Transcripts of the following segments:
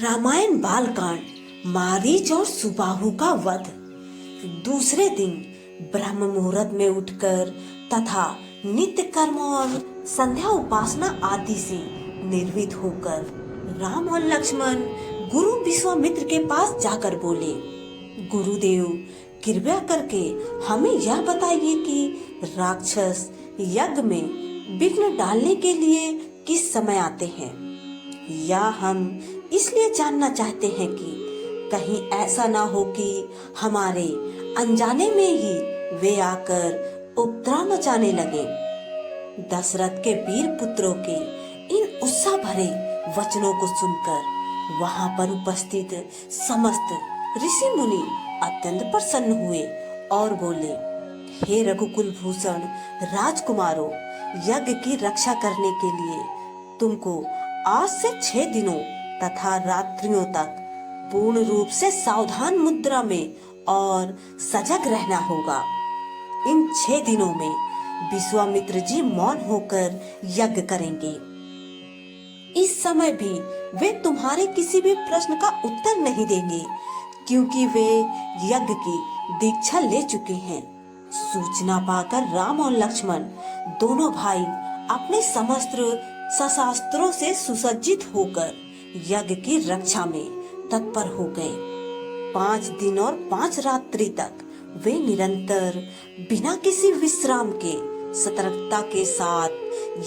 रामायण बालकांड मारीच और सुबाहु का वध। दूसरे दिन ब्रह्म मुहूर्त में उठकर तथा नित्य कर्म और संध्या उपासना आदि से निर्वित होकर राम और लक्ष्मण गुरु विश्वामित्र के पास जाकर बोले, गुरुदेव कृपया करके हमें यह बताइए कि राक्षस यज्ञ में विघ्न डालने के लिए किस समय आते हैं, या हम इसलिए जानना चाहते हैं कि कहीं ऐसा ना हो कि हमारे अनजाने में ही वे आकर उपद्रव मचाने लगे। दशरथ के वीर पुत्रों के इन उत्साह भरे वचनों को सुनकर वहां पर उपस्थित समस्त ऋषि मुनि अत्यंत प्रसन्न हुए और बोले, हे रघुकुल भूषण राजकुमारों, यज्ञ की रक्षा करने के लिए तुमको आज से 6 दिनों तथा रात्रियों तक पूर्ण रूप से सावधान मुद्रा में और सजग रहना होगा। इन 6 दिनों में विश्वामित्र जी मौन होकर यज्ञ करेंगे। इस समय भी वे तुम्हारे किसी भी प्रश्न का उत्तर नहीं देंगे, क्योंकि वे यज्ञ की दीक्षा ले चुके हैं। सूचना पाकर राम और लक्ष्मण दोनों भाई अपने समस्त शस्त्रों से सुसज्जित होकर यज्ञ की रक्षा में तत्पर हो गए। 5 दिन और 5 रात्रि तक वे निरंतर बिना किसी विश्राम के सतर्कता के साथ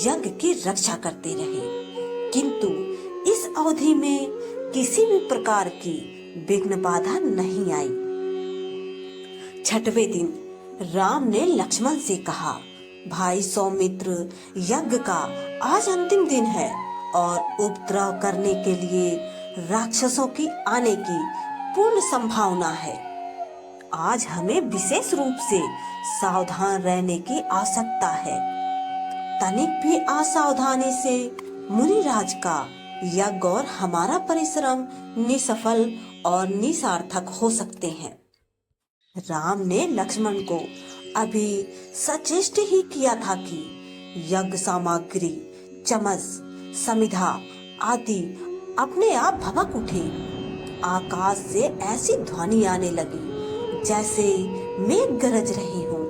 यज्ञ की रक्षा करते रहे, किंतु इस अवधि में किसी भी प्रकार की विघ्न बाधा नहीं आई। 6वें दिन राम ने लक्ष्मण से कहा, भाई सौमित्र, यज्ञ का आज अंतिम दिन है और उपद्रव करने के लिए राक्षसों की आने की पूर्ण संभावना है। आज हमें विशेष रूप से सावधान रहने की आवश्यकता है। तनिक भी असावधानी से मुनिराज का यज्ञ और हमारा परिश्रम निसफल और निसार्थक हो सकते हैं। राम ने लक्ष्मण को अभी सचेष्ट ही किया था कि यज्ञ सामग्री, चमच, समिधा आदि अपने आप भभक उठे। आकाश से ऐसी ध्वनि आने लगी जैसे मेघ गरज रहे हों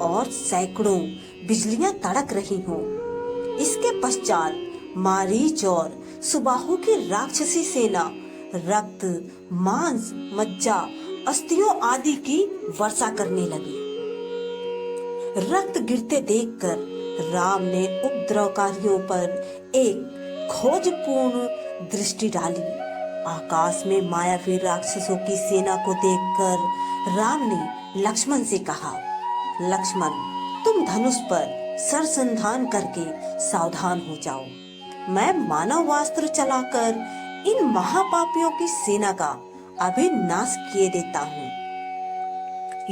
और सैकड़ों बिजलियां तड़क रही हों। इसके पश्चात मारीच और सुबाहु की राक्षसी सेना रक्त, मांस, मज्जा, अस्थियों आदि की वर्षा करने लगी। रक्त गिरते देखकर राम ने उपद्रवकारियों पर एक खोजपूर्ण दृष्टि डाली। आकाश में मायावी राक्षसों की सेना को देखकर राम ने लक्ष्मण से कहा, लक्ष्मण, तुम धनुष पर सरसंधान करके सावधान हो जाओ। मैं मानवास्त्र चलाकर इन महापापियों की सेना का अभी नाश किए देता हूँ।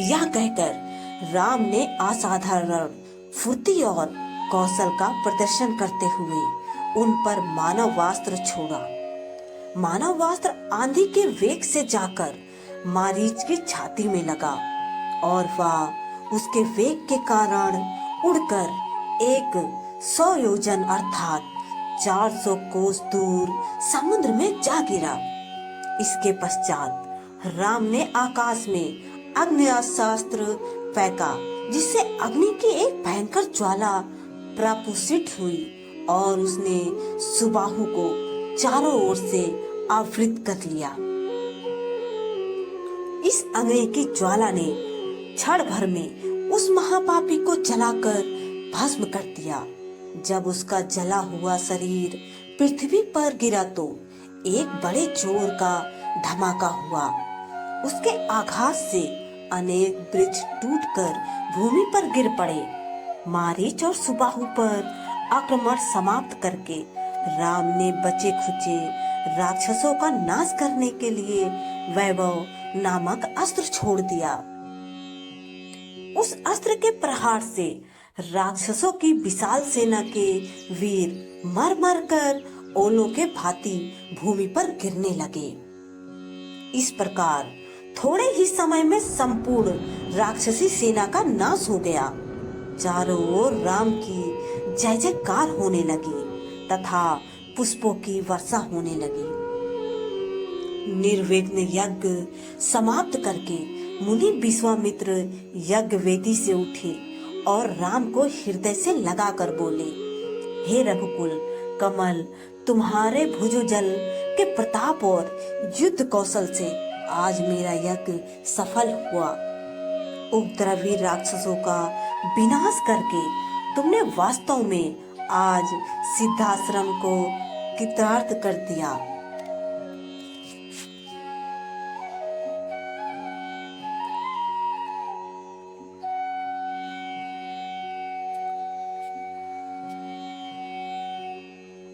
यह कहकर राम ने असाधारण फुर्ती और कौशल का प्रदर्शन करते हुए उन पर मानवास्त्र छोड़ा। मानवास्त्र आंधी के वेग से जाकर मारीच की छाती में लगा और वह उसके वेग के कारण उड़कर 100 योजन अर्थात 400 कोस दूर समुद्र में जा गिरा। इसके पश्चात राम ने आकाश में अग्न्यास्त्र फेंका, जिससे अग्नि की एक भयंकर ज्वाला प्रपुष्पित हुई और उसने सुबाहु को चारों ओर से आवृत कर लिया। इस अग्नि की ज्वाला ने क्षण भर में उस महापापी को जलाकर भस्म कर दिया। जब उसका जला हुआ शरीर पृथ्वी पर गिरा तो एक बड़े जोर का धमाका हुआ। उसके आघात से अनेक वृक्ष टूटकर भूमि पर गिर पड़े। मारीच और सुबाहु पर आक्रमण समाप्त करके राम ने बचे खुचे राक्षसों का नाश करने के लिए वैभव नामक अस्त्र छोड़ दिया। उस अस्त्र के प्रहार से राक्षसों की विशाल सेना के वीर मर मर कर ओलों के भांति भूमि पर गिरने लगे। इस प्रकार थोड़े ही समय में संपूर्ण राक्षसी सेना का नाश हो गया। चारों ओर राम की जय जयकार होने लगी तथा पुष्पों की वर्षा होने लगी। निर्विघ्न यज्ञ समाप्त करके मुनि विश्वामित्र यज्ञ वेदी से उठे और राम को हृदय से लगाकर बोले, हे रघुकुल कमल, तुम्हारे भुजोजल के प्रताप और युद्ध कौशल से आज मेरा यज्ञ सफल हुआ। उपद्रवी राक्षसों का विनाश करके तुमने वास्तव में आज सिद्धाश्रम को कृतार्थ कर दिया।